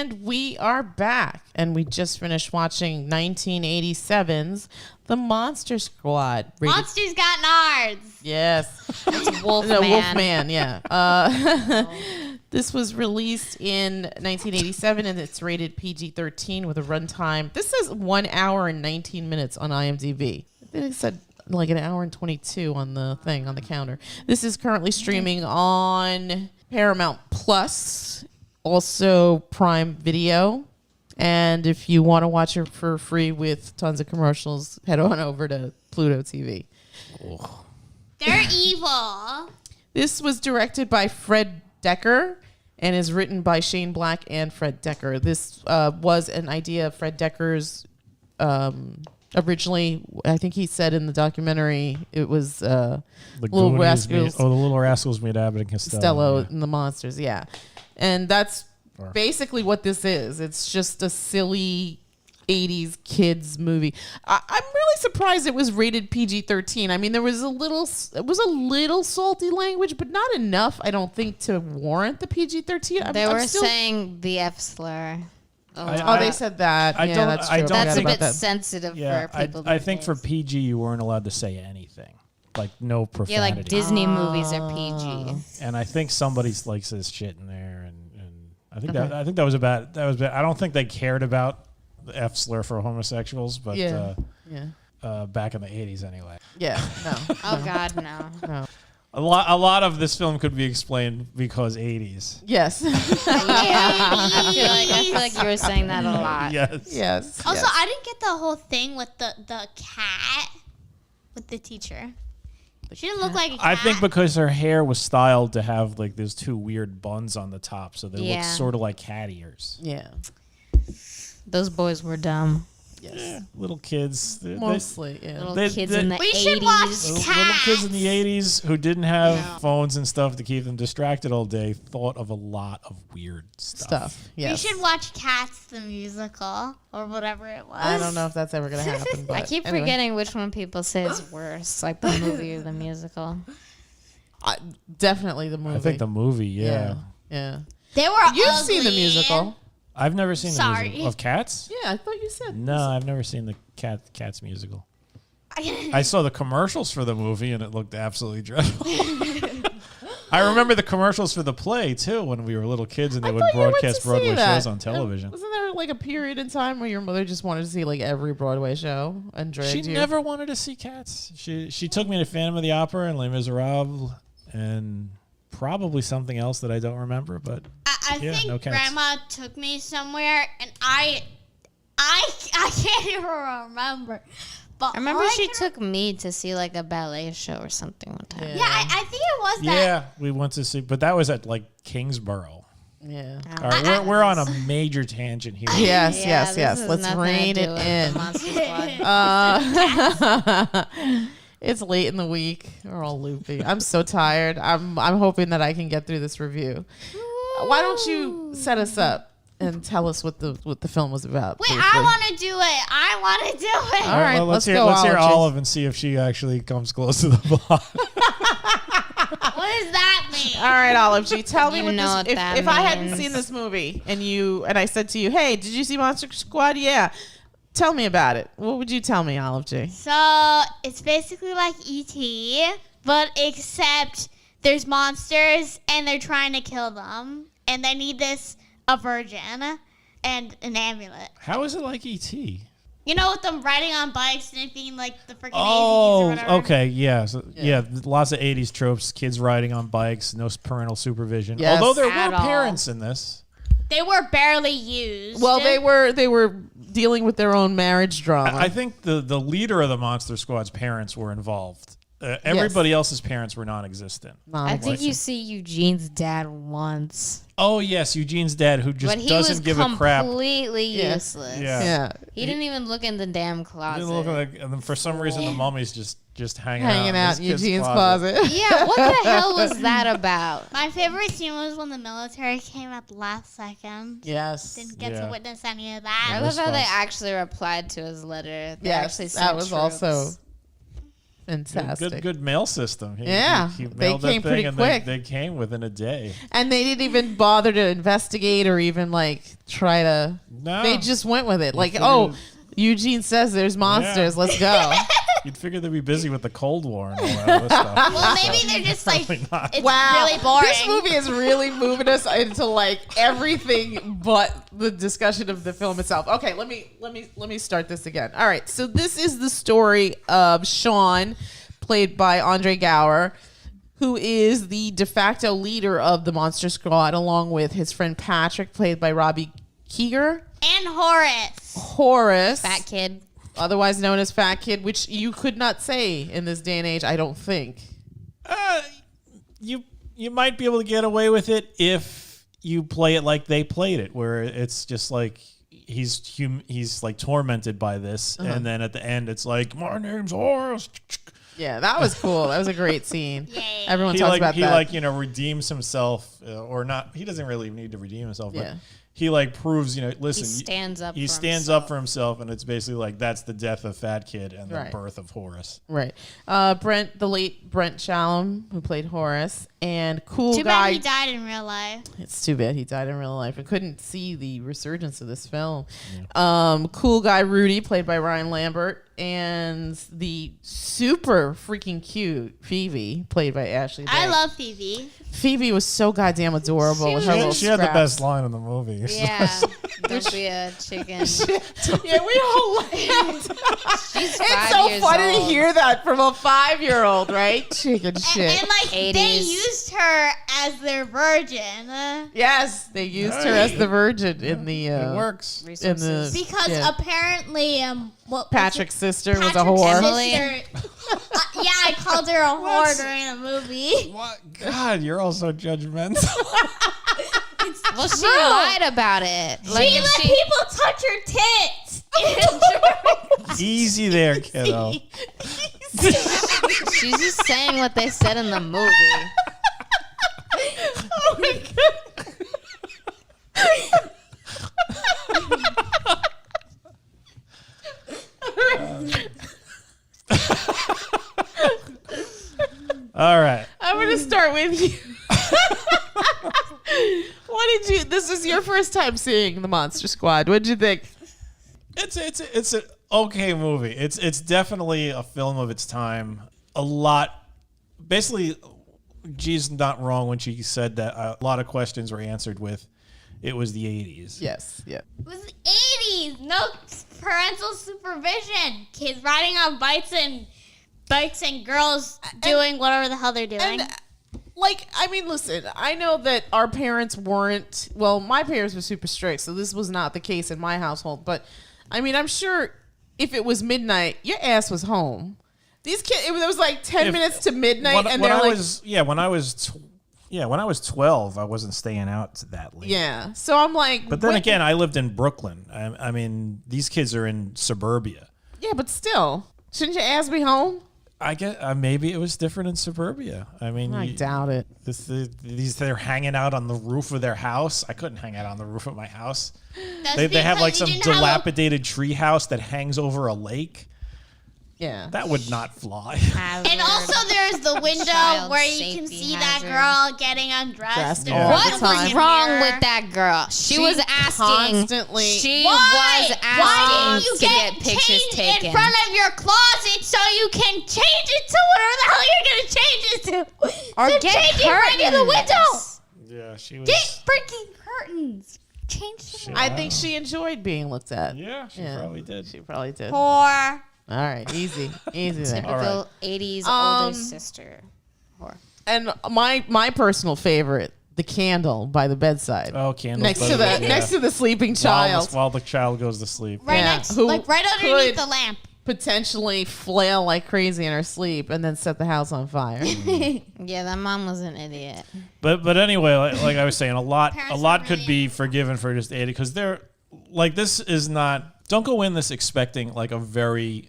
And we are back. And we just finished watching 1987's The Monster Squad. Monsters Got Nards. Yes. It's Wolfman. No, Wolfman, yeah. This was released in 1987, and it's rated PG-13 with a runtime. This says 1 hour and 19 minutes on IMDb. I think it said like an hour and 22 on the thing, on the counter. This is currently streaming on Paramount Plus, also Prime Video. And if you want to watch it for free with tons of commercials, head on over to Pluto TV. Oh. They're evil. This was directed by Fred Decker and is written by Shane Black and Fred Decker. This was an idea of Fred Decker's originally. I think he said in the documentary it was Little Rascals. The Little Rascals made Abbott and Costello and the Monsters, yeah. And that's basically what this is. It's just a silly 80s kids movie. I'm really surprised it was rated PG-13. I mean, it was a little salty language, but not enough, I don't think, to warrant the PG-13. They were saying the F slur. They said that. That's true. That's a bit sensitive for people. I think for PG, you weren't allowed to say anything. Like, no profanity. Yeah, like Disney movies are PG. And I think somebody like says shit in there, and I think that was about. I don't think they cared about the F slur for homosexuals, but back in the 80s anyway. Yeah, no. Oh God, no. A lot of this film could be explained because 80s. Yes. I feel like you were saying that a lot. Yes. Also, I didn't get the whole thing with the cat with the teacher. She didn't look like a cat. I think because her hair was styled to have like those two weird buns on the top, so they look sort of like cat ears. Yeah. Those boys were dumb. Yes. Yeah, little kids. Mostly, Little kids in the 80s. We should watch Cats. Little kids in the 80s who didn't have phones and stuff to keep them distracted all day thought of a lot of weird stuff. Yes. We should watch Cats the musical or whatever it was. I don't know if that's ever going to happen. But I keep forgetting which one people say is worse, like the movie or the musical. Definitely the movie. I think the movie, yeah. They were You've ugly. seen the musical. I've never seen the musical. Of Cats? Yeah, I thought you said. No, I've never seen the Cats musical. I saw the commercials for the movie, and it looked absolutely dreadful. I remember the commercials for the play, too, when we were little kids, and they would broadcast Broadway shows on television. Wasn't there like a period in time where your mother just wanted to see like every Broadway show and dragged you? She never wanted to see Cats. She took me to Phantom of the Opera and Les Miserables and probably something else that I don't remember, but I think Grandma took me somewhere, and I can't even remember. But I remember she took me to see like a ballet show or something one time. Yeah, I think it was that. Yeah, we went to see, but that was at like Kingsborough. Yeah. All right, we're on a major tangent here. Yes. Let's rein it in. It's late in the week. We're all loopy. I'm so tired. I'm hoping that I can get through this review. Why don't you set us up and tell us what the film was about? Wait, briefly. I want to do it. All right, well, let's hear Olive and see if she actually comes close to the plot. What does that mean? All right, Olive G, tell me what that if I hadn't seen this movie and I said to you, hey, did you see Monster Squad? Yeah. Tell me about it. What would you tell me, Olive G? So it's basically like E.T., but except there's monsters and they're trying to kill them, and they need a virgin and an amulet. How is it like E.T.? You know, with them riding on bikes and it being like the freaking AZs or whatever. Okay, yeah. So, lots of 80s tropes, kids riding on bikes, no parental supervision. Yes. Although there were parents in this. They were barely used. Well, they were dealing with their own marriage drama. I think the leader of the Monster Squad's parents were involved. Everybody else's parents were non-existent. I think you see Eugene's dad once. Oh, yes, Eugene's dad, who just doesn't give a crap. Completely useless. Yeah. He didn't even look in the damn closet. He didn't look and then for some reason, the mummy's just hanging out in Eugene's closet. Yeah, what the hell was that about? My favorite scene was when the military came at the last second. Yes. Didn't get to witness any of that. I love how they actually replied to his letter. They actually that was troops. also Fantastic. Good mail system. He they mailed came that pretty thing and quick. They came within a day. And they didn't even bother to investigate or even like try to. No. They just went with it. Like, figured- Eugene says there's monsters. Yeah. Let's go. You'd figure they'd be busy with the Cold War and all that other stuff. Well, maybe they're just like, Probably not. it's really boring. This movie is really moving us into like everything but the discussion of the film itself. Okay, let me start this again. All right, so this is the story of Sean, played by Andre Gower, who is the de facto leader of the Monster Squad, along with his friend Patrick, played by Robbie Keeger. And Horace. Fat kid. Otherwise known as Fat Kid, which you could not say in this day and age, I don't think. You might be able to get away with it if you play it like they played it, where it's just like he's like tormented by this, and then at the end it's like, my name's Horace. Yeah, that was cool. That was a great scene. Yay. Everyone talks about that. He redeems himself, or not. He doesn't really need to redeem himself, but Yeah. he proves, listen. He stands up. He for stands himself. up for himself, and it's basically like that's the death of Fat Kid and the Right. birth of Horace. Right. The late Brent Shalom, who played Horace, and cool Too guy. bad he died in real life. It's too bad he died in real life. I couldn't see the resurgence of this film. Cool guy Rudy, played by Ryan Lambert, and the super freaking cute Phoebe, played by Ashley Day. I love Phoebe. Phoebe was so goddamn adorable with her little She had the scraps. best line in the movie. Yeah. Don't be a chicken. Yeah, we all laughed. She's 5 It's so years funny to old. hear that from a 5-year-old, right? Chicken shit. And like they 80s. used her as their virgin Yes, they used her as the virgin in the It works. in the Resources. because yeah. apparently what Patrick's sister was a Patrick's whore. Emily. sister- yeah, I called her a whore during the movie. What? God, you're all so judgmental. Well, she lied about it. Like, She if let people touch her tits. Easy there, kiddo. she's just saying what they said in the movie. Oh my All right. I'm gonna start with you. What did you? This is your first time seeing the Monster Squad. What did you think? It's an okay movie. It's definitely a film of its time. A lot, basically, G's not wrong when she said that a lot of questions were answered with, it was the 80s. Yes. Yeah. It was the 80s. No parental supervision. Kids riding on bikes and girls doing whatever the hell they're doing. I mean, listen, I know that our parents weren't, well, my parents were super strict, so this was not the case in my household. But, I mean, I'm sure if it was midnight, your ass was home. These kids, it was like 10 minutes to midnight, and they're like... when I was 12, I wasn't staying out that late. Yeah, so I'm like... But then again, I lived in Brooklyn. I mean, these kids are in suburbia. Yeah, but still, shouldn't your ass be home? I guess maybe it was different in suburbia. I mean, I doubt it. They're hanging out on the roof of their house. I couldn't hang out on the roof of my house. That's They have because like you some didn't have a- dilapidated tree house that hangs over a lake. Yeah. That would not fly. And also there's the window Child where you can safety see hazard. that girl getting undressed. Dressed and all What the looking time. was in wrong the with mirror. that girl? She was asking. constantly- She Why? was Why asking didn't to you get get pictures changed taken. in front of your closet so you can change it to whatever the hell you're gonna change it to? Or So get change it right near the curtains. window. Yeah, she was. Get freaking curtains. Change the I think she enjoyed being looked at. Yeah, she probably did. She probably did. whore. All right, easy there. Typical 80s Um, older sister. Whore. And my personal favorite, the candle by the bedside. Oh, candles. next by to the yeah. next to the sleeping child, While the child goes to sleep. Right Yeah, next, who like right underneath could- the lamp. potentially flail like crazy in her sleep and then set the house on fire. Yeah, that mom was an idiot. But anyway, like I was saying, a lot Parents are could really- be forgiven for just 80 because they're like this is not. Don't go in this expecting like a very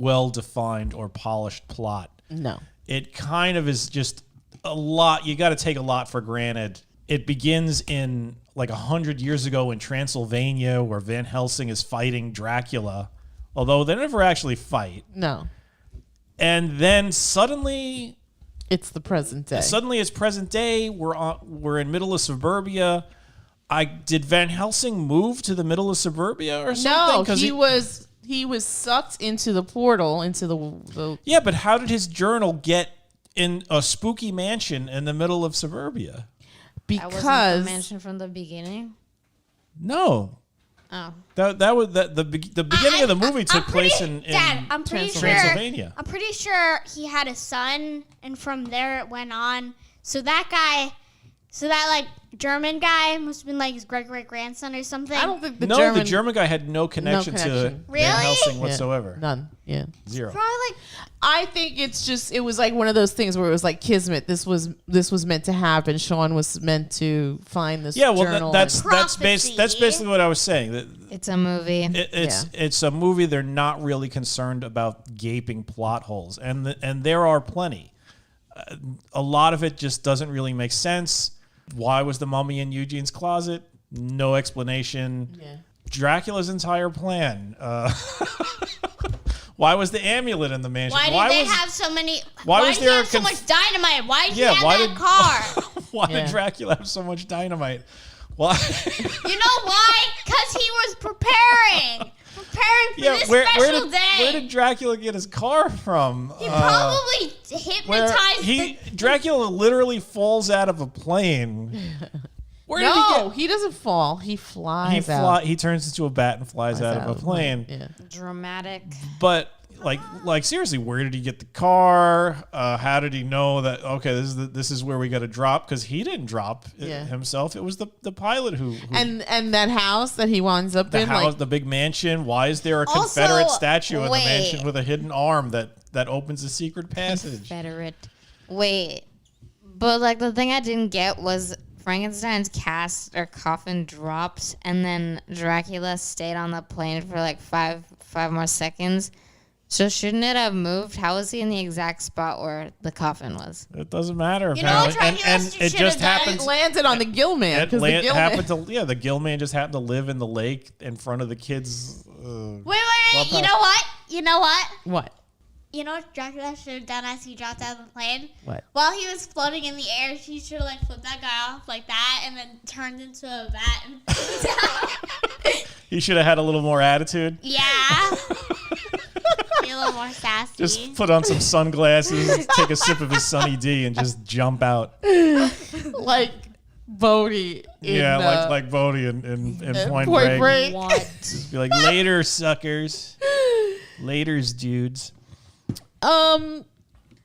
well-defined or polished plot. No. It kind of is just a lot. You got to take a lot for granted. It begins in like 100 years ago in Transylvania, where Van Helsing is fighting Dracula, although they never actually fight. No. And then suddenly It's the present day. Suddenly, it's present day. We're in middle of suburbia. Did Van Helsing move to the middle of suburbia or something? No, he was sucked into the portal into the. Yeah, but how did his journal get in a spooky mansion in the middle of suburbia? That Because wasn't the mansion from the beginning. No. Oh, The beginning of the movie took place in Dad, I'm pretty Transylvania. I'm pretty sure he had a son, and from there it went on. So that German guy must have been like his great-great-grandson or something. I don't think the German guy had no connection to Really? Van Helsing Yeah, whatsoever. none. Yeah. Zero. Probably like I think it was like one of those things where it was like kismet. This was meant to happen. Sean was meant to find this. Yeah, well, journal Prophecy. that's basically what I was saying. it's a movie. It's a movie. They're not really concerned about gaping plot holes, and there are plenty. A lot of it just doesn't really make sense. Why was the mummy in Eugene's closet? No explanation. Yeah. Dracula's entire plan. Why was the amulet in the mansion? why did they have so many? why Why was did he there have a so much dynamite? Why did he have that car? Why Yeah. did Dracula have so much dynamite? Why? You know why? Because he was preparing for this special day. Where did Dracula get his car from? He probably hypnotized Dracula literally falls out of a plane. Where did No, he doesn't fall. He flies out. He turns into a bat and flies out of a plane. Yeah. Dramatic. But like seriously, where did he get the car? How did he know that? Okay, this is where we got to drop, because he didn't drop it himself. It was the pilot who And that house that he winds up in, house, like, the big mansion. Why is there a Also, Confederate statue in the wait. mansion with a hidden arm that opens a secret passage? Confederate. Wait, but like the thing I didn't get was Frankenstein's cast or coffin dropped, and then Dracula stayed on the plane for like five more seconds. So shouldn't it have moved? How was he in the exact spot where the coffin was? It doesn't matter. You know what apparently. Dracula and it should just have done? happens. it landed on the Gillman. The Gillman just happened to live in the lake in front of the kids. Wait. You know what? What? You know what Dracula should have done as he dropped out of the plane? What? While he was floating in the air, he should have like flipped that guy off like that and then turned into a bat and He should have had a little more attitude. Yeah. Be a little more sassy. Just put on some sunglasses, take a sip of his Sunny D, and just jump out. Like Bodie. Like Bodie in Point Break. What? Be like, later, suckers. Laters, dudes.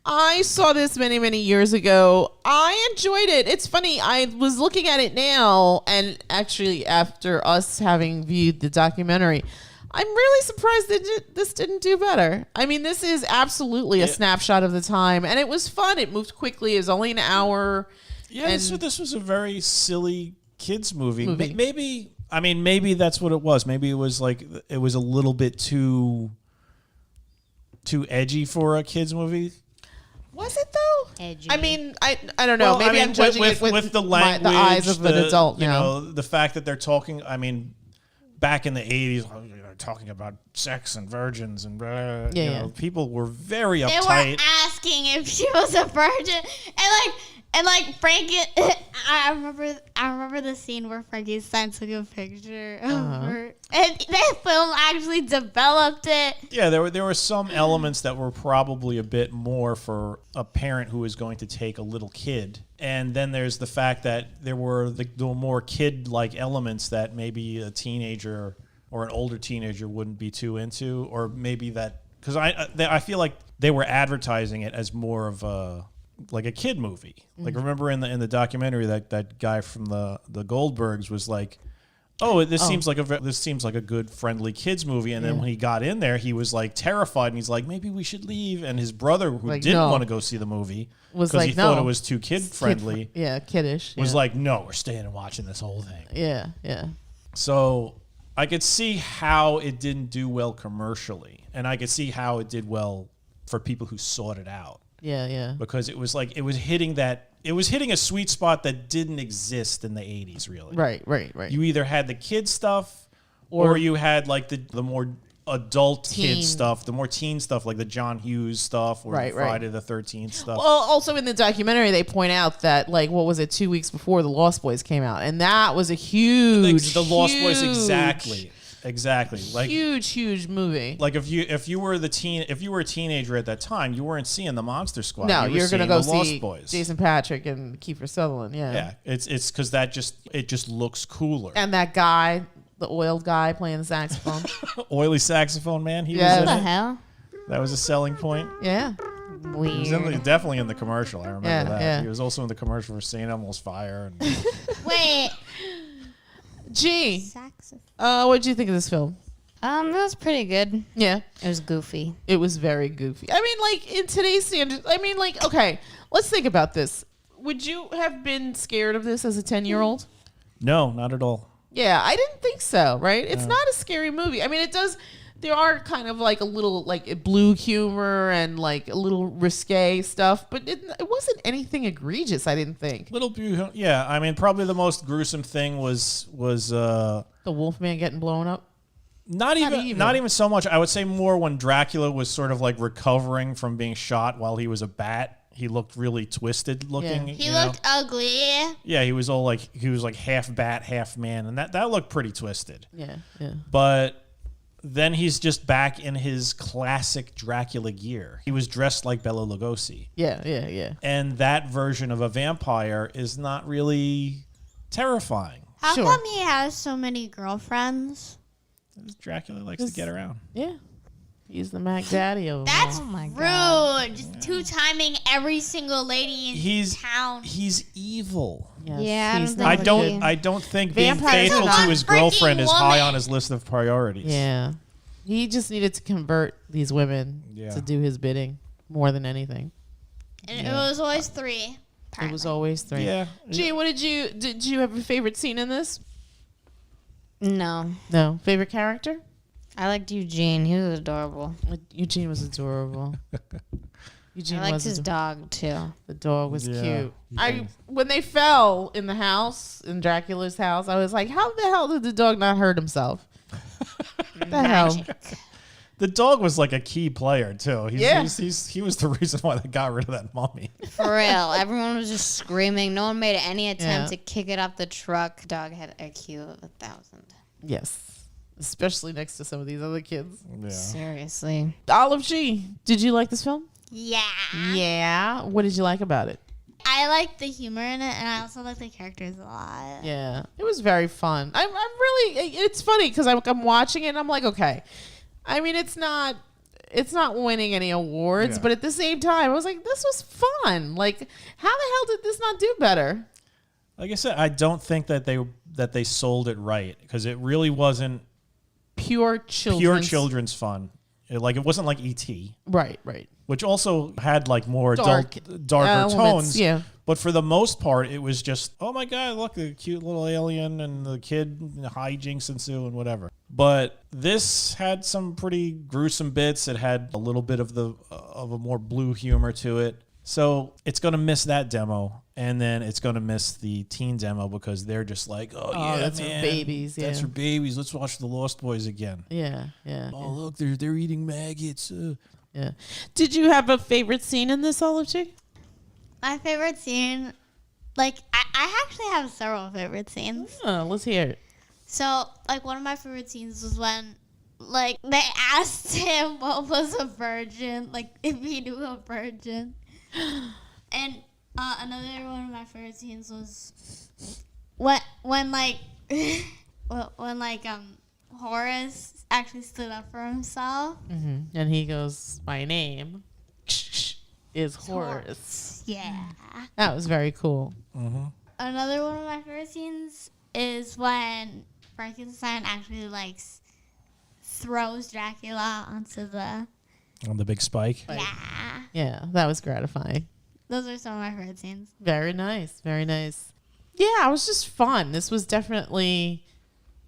I saw this many, many years ago. I enjoyed it. It's funny. I was looking at it now, and actually after us having viewed the documentary, I'm really surprised that this didn't do better. I mean, this is absolutely a snapshot of the time, and it was fun. It moved quickly. It was only an hour. Yeah, this was a very silly kids movie. Maybe that's what it was. Maybe it was a little bit too edgy for a kids movie. Was it though? Edgy. I mean, I don't know. Maybe I'm judging it with the language, the eyes of an adult now. You know, the fact that they're talking. I mean, back in the 80s, they're talking about sex and virgins and blah, people were very They uptight. were asking if she was a virgin, and Frank. I remember the scene where Frankenstein took a picture of her, and that film actually developed it. Yeah, there were some elements that were probably a bit more for a parent who is going to take a little kid. And then there's the fact that there were the more kid-like elements that maybe a teenager or an older teenager wouldn't be too into, or maybe that because I feel like they were advertising it as more of a kid movie. Like, remember in the documentary that guy from the Goldbergs was like, this seems like a good friendly kids movie, and then when he got in there, he was like terrified, and he's like, maybe we should leave. And his brother, who didn't want to go see the movie because he thought it was too kid friendly, kiddish, was like, no, we're staying and watching this whole thing. Yeah. So I could see how it didn't do well commercially, and I could see how it did well for people who sought it out. Yeah. Because it was hitting a sweet spot that didn't exist in the 80s, really. Right. You either had the kid stuff or you had like the more adult teen. kid stuff, the more teen stuff, like the John Hughes stuff or the Friday the 13th stuff. Well, also in the documentary, they point out that, like, what was it, 2 weeks before the Lost Boys came out, and that was a huge, the Lost Boys, exactly, like huge movie. Like if you were a teenager at that time, you weren't seeing the Monster Squad. No, you're gonna go see Lost Boys. Jason Patrick and Kiefer Sutherland. Yeah, it's because it just looks cooler. And that guy, the oiled guy playing the saxophone, oily saxophone man. He was What in the it. hell? That was a selling point. yeah. He was definitely in the commercial. I remember that. Yeah. He was also in the commercial for St. Elmo's Fire. And Wait. Gee, Saxophone. what did you think of this film? It was pretty good. Yeah, It was goofy. it was very goofy. I mean, like, in today's standards, I mean, like, okay, let's think about this. Would you have been scared of this as a 10-year-old? no, not at all. Yeah, I didn't think so, right? It's not a scary movie. I mean, it does, there are kind of like a little, like, blue humor and like a little risque stuff, but it wasn't anything egregious, I didn't think. Yeah, I mean, probably the most gruesome thing was The Wolfman getting blown up? not even so much. I would say more when Dracula was sort of like recovering from being shot while he was a bat. He looked really twisted looking. Yeah. He looked ugly. Yeah, he was like half bat, half man, and that looked pretty twisted. Yeah. But then he's just back in his classic Dracula gear. He was dressed like Bela Lugosi. Yeah. And that version of a vampire is not really terrifying. How Sure. come he has so many girlfriends? Dracula likes to get around. Yeah. He's the Mac Daddy of them That's all. my God. rude. Just two-timing every single lady in town. He's evil. Yes, Yeah, he's I not don't a think- kid. I don't think being Vampires faithful are to not his freaking girlfriend is high woman. on his list of priorities. Yeah. He just needed to convert these women Yeah. to do his bidding more than anything. And it was always three. It apparently. was always three. Yeah. Gee, did you have a favorite scene in this? No. No. Favorite character? I liked Eugene. He was adorable. Eugene was adorable. Eugene I liked was his dog, too. The dog was Yeah. cute. When they fell in the house, in Dracula's house, I was like, how the hell did the dog not hurt himself? The hell? The dog was like a key player too. Yeah. He was the reason why they got rid of that mummy. For real. Everyone was just screaming. No one made any attempt Yeah. to kick it off the truck. Dog had IQ of 1,000. Yes. Especially next to some of these other kids. Yeah. Seriously. Olive G, did you like this film? Yeah. Yeah. What did you like about it? I like the humor in it, and I also like the characters a lot. Yeah. It was very fun. I'm really, it's funny because I'm watching it and I'm like, okay. I mean, it's not winning any awards, Yeah. but at the same time, I was like, this was fun. Like, how the hell did this not do better? Like I said, I don't think that they sold it right because it really wasn't Pure children's fun. It wasn't like E.T., Right. which also had like more Darker darker tones. Yeah. But for the most part, it was just, oh my God, look, the cute little alien and the kid, hijinks ensue and whatever. But this had some pretty gruesome bits. It had a little bit of a more blue humor to it. So it's going to miss that demo. And then it's going to miss the teen demo because they're just like, oh yeah, that's man, for babies. Yeah. That's for babies. Let's watch The Lost Boys again. Yeah. Oh, look, they're eating maggots. Yeah. Did you have a favorite scene in this, Olive Chick? My favorite scene, like, I actually have several favorite scenes. Oh, let's hear it. So, like, one of my favorite scenes was when, like, they asked him what was a virgin, like, if he knew a virgin. And another one of my favorite scenes was when Horace actually stood up for himself. Mm-hmm. And he goes, my name is Horace. Yeah. That was very cool. Another one of my favorite scenes is when Frankenstein actually, like, throws Dracula onto the... On the big spike. Yeah. Yeah, that was gratifying. Those are some of my favorite scenes. Very nice. Very nice. Yeah, it was just fun. This was definitely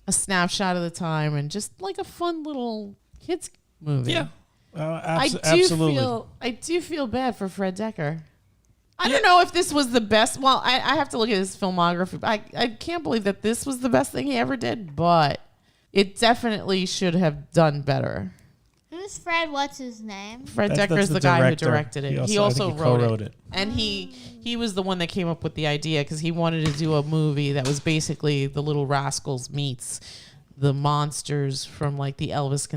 a snapshot of the time and just like a fun little kids movie. Yeah. Absolutely. I do feel bad for Fred Decker. I don't know if this was the best. Well, I have to look at his filmography. But I can't believe that this was the best thing he ever did, but it definitely should have done better. is Fred? What's his name? Fred That's Decker is the the guy who director. directed it. He I also think wrote co-wrote it. And he was the one that came up with the idea because he wanted to do a movie that was basically the Little Rascals meets the monsters from like the Elvis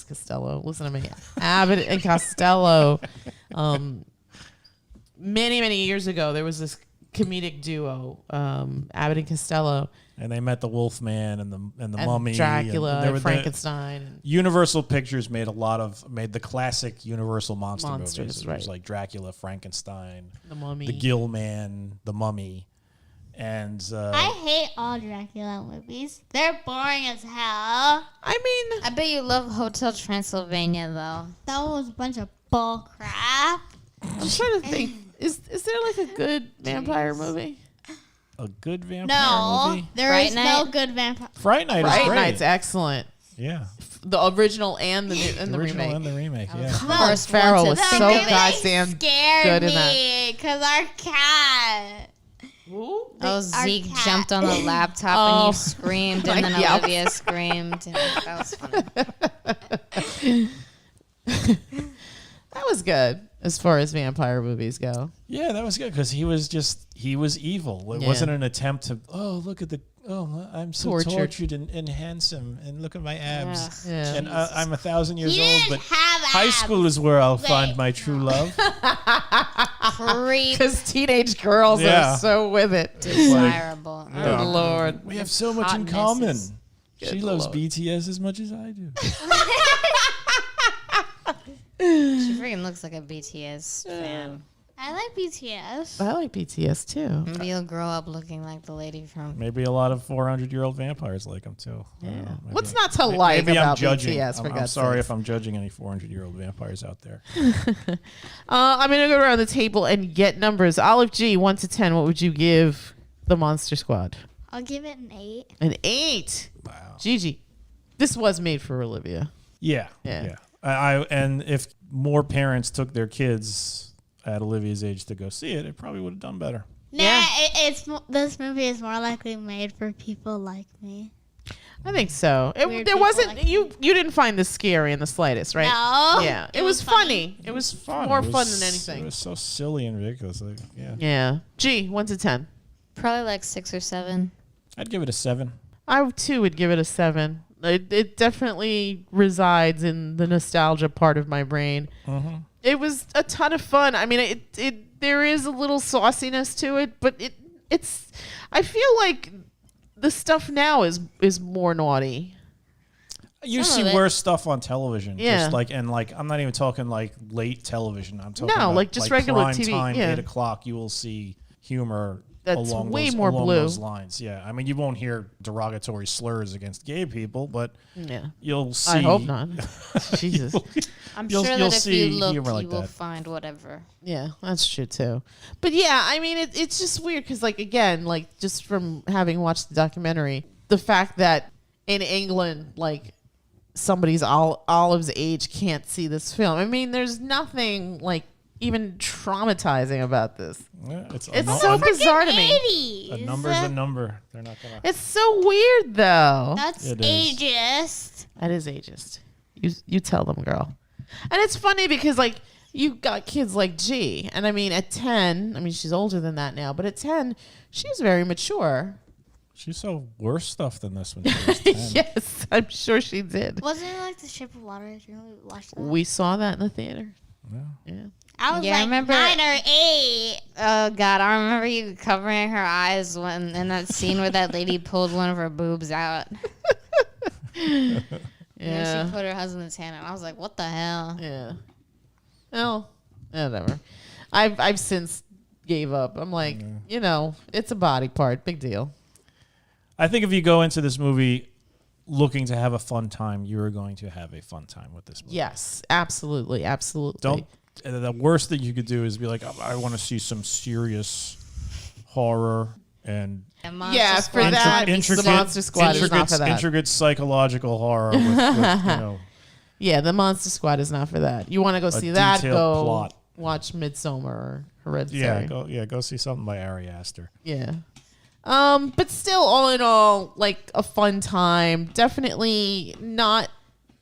Costello. Listen to me. Abbott and Costello. Many years ago, there was this comedic duo, Abbott and Costello. And they met the Wolfman and the Mummy, Dracula, and and Frankenstein. Universal Pictures made the classic Universal monsters movies. It right. was like Dracula, Frankenstein, The Mummy, the Gill Man, the Mummy, and I hate all Dracula movies. They're boring as hell. I bet you love Hotel Transylvania though. That was a bunch of bull crap. I'm trying to think. Is there like a good vampire movie? a good vampire No, movie. there Fright is Night? no good vampire. Fright Night is Fright great. Night's excellent. Yeah, The original and the new, and the original remake. and the remake. Yeah. First Farrell one was to so think of it. goddamn scared good in me because our cat. Ooh. Oh, Our Zeke cat. jumped on the laptop Oh. and you screamed, and then Yep. Olivia screamed. That was funny. That was good as far as vampire movies go. Yeah, that was good because he was evil. It Yeah. wasn't an attempt to, look at I'm so Tortured. tortured and handsome, and look at my abs. Ugh. Yeah. And I'm 1,000 years He old, didn't but have high abs. school is where I'll Wait. find my true love. Creep. Because teenage girls Yeah. are so with it. Desirable. Yeah. Good Lord. We have so much in Hot common. messes. Good She loves Lord. BTS as much as I do. She freaking looks like a BTS fan. I like BTS. I like BTS too. Maybe you'll grow up looking like the lady from. Maybe a lot of 400-year-old vampires like him too. I don't know. Maybe- What's not to like maybe I'm about judging. BTS? For I'm God's sorry sakes? if I'm judging any 400-year-old vampires out there. I'm gonna go around the table and get numbers. Olive G, 1 to 10. What would you give the Monster Squad? I'll give it an 8. An 8. Wow. Gigi, this was made for Olivia. Yeah. Yeah. And if more parents took their kids at Olivia's age to go see it, it probably would have done better. Nah, Yeah. this movie is more likely made for people like me. I think so. Weird There people wasn't like you didn't find this scary in the slightest, right? No. Yeah, it was funny. It was more It fun was- than anything. It was so silly and ridiculous. Like, yeah. Yeah. G, 1 to 10. Probably like 6 or 7. I'd give it a 7. I too would give it a 7. It definitely resides in the nostalgia part of my brain. Mm-hmm. It was a ton of fun. I mean, there is a little sauciness to it, but it's. I feel like the stuff now is more naughty. You Some see of it. worse stuff on television. Yeah. Just I'm not even talking like late television. I'm talking No, about, like just regular prime TV, time, yeah. 8 o'clock. You will see humor That's along way those, more along blue. those lines. Yeah, I mean, you won't hear derogatory slurs against gay people, but Yeah. you'll see. I hope not. Jesus. I'm You'll- sure you'll that if see you look, humor like you will that. find whatever. Yeah, that's true too. But yeah, I mean, it's just weird because, like, again, like just from having watched the documentary, the fact that in England, like somebody's Olive's age can't see this film. I mean, there's nothing like even traumatizing about this. Yeah, It's a, so a, bizarre to me. 80s. a number's a number. They're not gonna. It's so weird though. That's It is. ageist. That is ageist. You tell them, girl. And it's funny because like you got kids like G, and I mean at 10, I mean she's older than that now, but at 10, she's very mature. She saw worse stuff than this when she was 10. Yes, I'm sure she did. Wasn't it like The Shape of Water? Did you watch that? We saw that in the theater. Yeah. I was Yeah, I like remember- 9 or 8. Oh God, I remember you covering her eyes when in that scene where that lady pulled one of her boobs out. And then she put her husband's hand on. I was like, what the hell? Yeah. Well, whatever. I've since gave up. I'm like, it's a body part. Big deal. I think if you go into this movie looking to have a fun time, you are going to have a fun time with this movie. Yes, absolutely, absolutely. Don't. The worst thing you could do is be like, I want to see some serious horror and Yeah, for that, the Monster Squad is not for that. intricate psychological horror. With, Yeah, the Monster Squad is not for that. You want to go see that? detailed Go plot. watch Midsommar or Hereditary. go see something by Ari Aster. Yeah. But still, all in all, like a fun time. Definitely not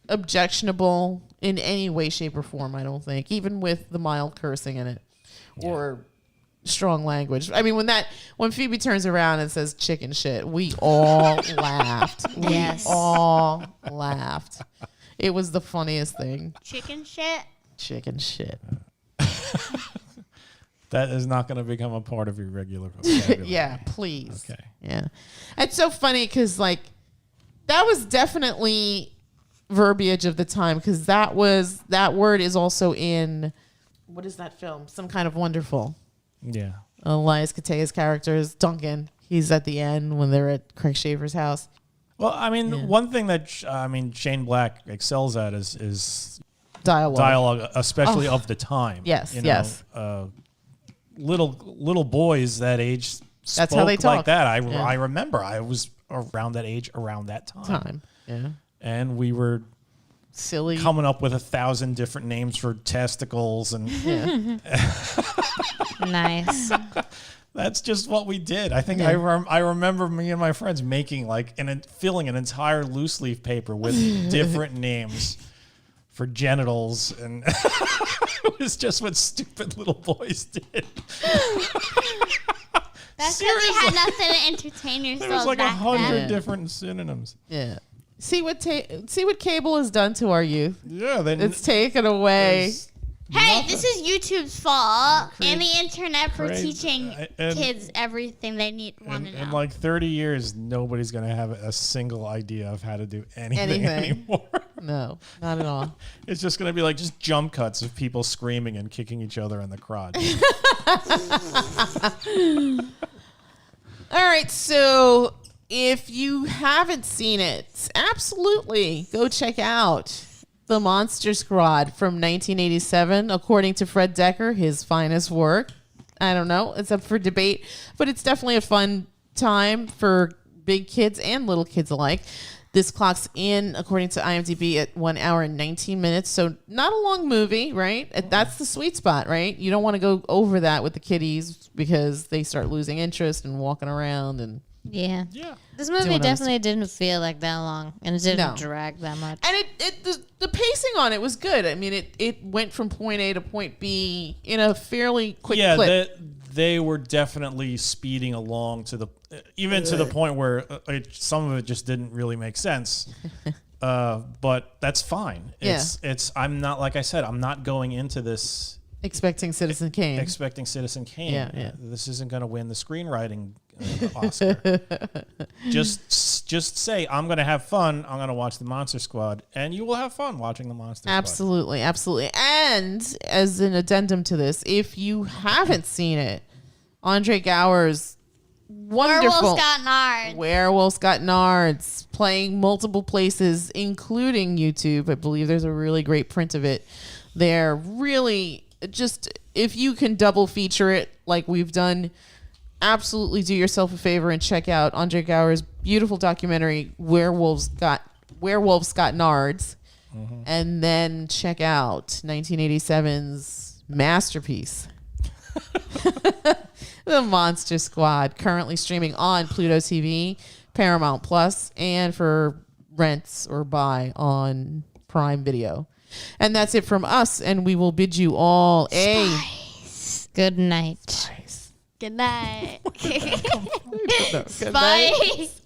objectionable in any way, shape, or form. I don't think, even with the mild cursing in it or strong language. I mean, when Phoebe turns around and says chicken shit, we all laughed. Yes. We all laughed. It was the funniest thing. Chicken shit. Chicken shit. That is not going to become a part of your regular vocabulary. Yeah, please. Okay. Yeah. It's so funny because, like, that was definitely verbiage of the time because that word is also in, what is that film? Some Kind of Wonderful. Yeah. Elias Koteas' character is Duncan. He's at the end when they're at Craig Schaefer's house. Well, I mean, one thing that Shane Black excels at is Dialogue, especially of the time. Yes, you know, yes. Little boys that age spoke That's how they talk. like that. I remember I was around that age, around that time. Yeah. And we were Silly. coming up with 1,000 different names for testicles, and Nice. that's just what we did. I think I remember me and my friends making filling an entire loose leaf paper with different names for genitals, and it was just what stupid little boys did. That's because you had nothing to entertain yourself. There was like back 100 then. different synonyms. Yeah. See what cable has done to our youth. Yeah, It's taken away. Hey, this is YouTube's fault and the internet for Crazy. teaching kids everything they want to know. In like 30 years, nobody's going to have a single idea of how to do anything anymore. No, not at all. It's just going to be like just jump cuts of people screaming and kicking each other in the crotch. All right, so if you haven't seen it, absolutely go check out The Monster Squad from 1987, according to Fred Decker, his finest work. I don't know, it's up for debate, but it's definitely a fun time for big kids and little kids alike. This clocks in, according to IMDb, at 1 hour and 19 minutes. So not a long movie, right? That's the sweet spot, right? You don't want to go over that with the kiddies because they start losing interest and walking around. And Yeah. Yeah. This movie Doing definitely didn't feel like that long, and it didn't No. drag that much. And the pacing on it was good. I mean, it went from point A to point B in a fairly quick clip. They were definitely speeding along to the point where some of it just didn't really make sense. But that's fine. I'm not, like I said, I'm not going into this Expecting Citizen Kane. expecting Citizen Kane. Yeah. This isn't going to win the screenwriting Oscar. just say, I'm going to have fun. I'm going to watch The Monster Squad, and you will have fun watching The Monster Squad. Absolutely. And as an addendum to this, if you haven't seen it, Andre Gower's wonderful Werewolves Got Werewolves Got Nards. Nards, playing multiple places, including YouTube. I believe there's a really great print of it there. Really, just if you can double feature it like we've done, absolutely do yourself a favor and check out Andre Gower's beautiful documentary, Werewolves Got Nards, and then check out 1987's masterpiece, The Monster Squad, currently streaming on Pluto TV, Paramount Plus, and for rents or buy on Prime Video. And that's it from us, and we will bid you all a Good night. Good night. good night. Spice.